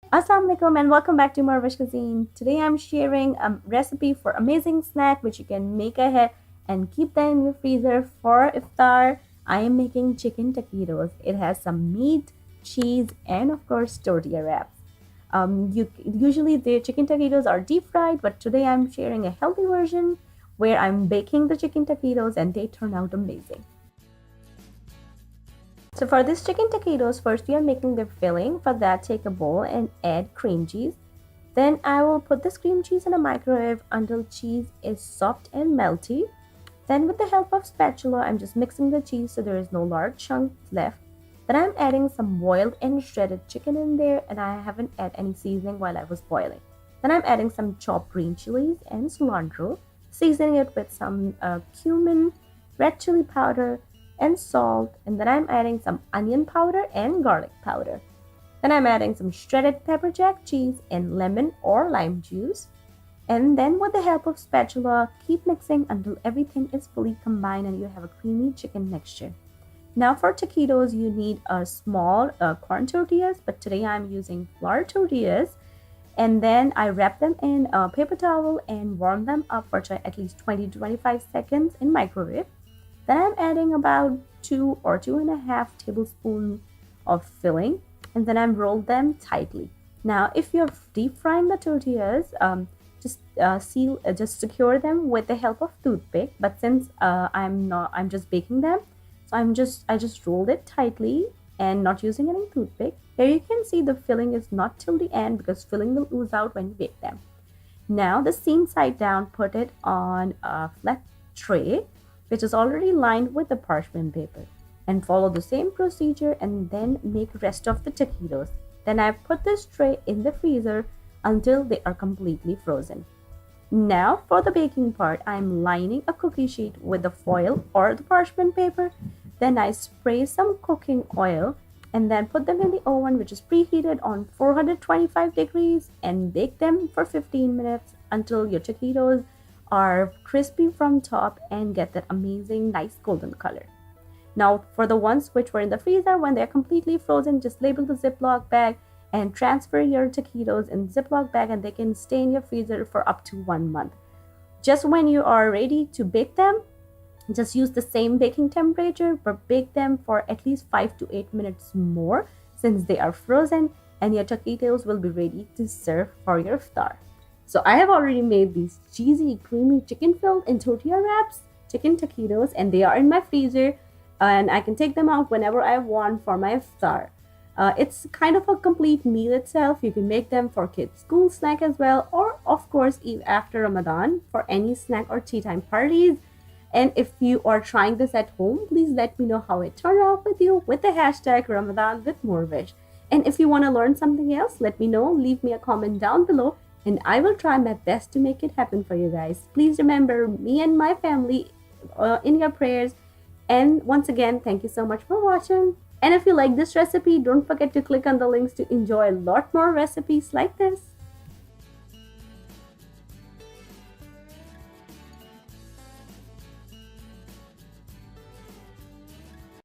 Assalamualaikum and welcome back to morEwish Cuisine. Today I'm sharing a recipe for amazing snack which you can make ahead and keep that in your freezer for iftar. I am making chicken taquitos. It has some meat, cheese, and of course tortilla wraps. Usually the chicken taquitos are deep fried, but today I'm sharing a healthy version where I'm baking the chicken taquitos and they turn out amazing. So for this chicken taquitos, first we are making the filling. For that, take a bowl and add cream cheese. Then I will put this cream cheese in a microwave until cheese is soft and melty. Then with the help of spatula, I'm just mixing the cheese so there is no large chunks left. Then I'm adding some boiled and shredded chicken in there, and I haven't added any seasoning while I was boiling. Then I'm adding some chopped green chilies and cilantro, seasoning it with some cumin, red chili powder, and salt, and then I'm adding some onion powder and garlic powder. Then I'm adding some shredded pepper jack cheese and lemon or lime juice. And then with the help of spatula, keep mixing until everything is fully combined and you have a creamy chicken mixture. Now for taquitos, you need a small corn tortillas, but today I'm using flour tortillas. And then I wrap them in a paper towel and warm them up for at least 20 to 25 seconds in microwave. Then I'm adding about 2 or 2.5 tablespoons of filling, and then I'm rolled them tightly. Now, if you're deep frying the tortillas, just secure them with the help of toothpick. But since I'm just baking them, so I just rolled it tightly and not using any toothpick. Here you can see the filling is not till the end because filling will ooze out when you bake them. Now the seam side down, put it on a flat tray which is already lined with the parchment paper, and follow the same procedure and then make rest of the taquitos. Then I put this tray in the freezer until they are completely frozen. Now for the baking part, I'm lining a cookie sheet with the foil or the parchment paper. Then I spray some cooking oil and then put them in the oven which is preheated on 425 degrees and bake them for 15 minutes until your taquitos are crispy from top and get that amazing nice golden color. Now for the ones which were in the freezer, when they're completely frozen, just label the Ziploc bag and transfer your taquitos in Ziploc bag and they can stay in your freezer for up to 1 month. Just when you are ready to bake them, just use the same baking temperature but bake them for at least 5 to 8 minutes more since they are frozen, and your taquitos will be ready to serve for your iftar. So I have already made these cheesy, creamy chicken filled in tortilla wraps, chicken taquitos, and they are in my freezer, and I can take them out whenever I want for my iftar. It's kind of a complete meal itself. You can make them for kids' school snack as well, or of course, eat after Ramadan for any snack or tea time parties. And if you are trying this at home, please let me know how it turned out with you with the hashtag Ramadan with morEwish. And if you want to learn something else, let me know. Leave me a comment down below and I will try my best to make it happen for you guys. Please remember me and my family in your prayers. And once again, thank you so much for watching. And if you like this recipe, don't forget to click on the links to enjoy a lot more recipes like this.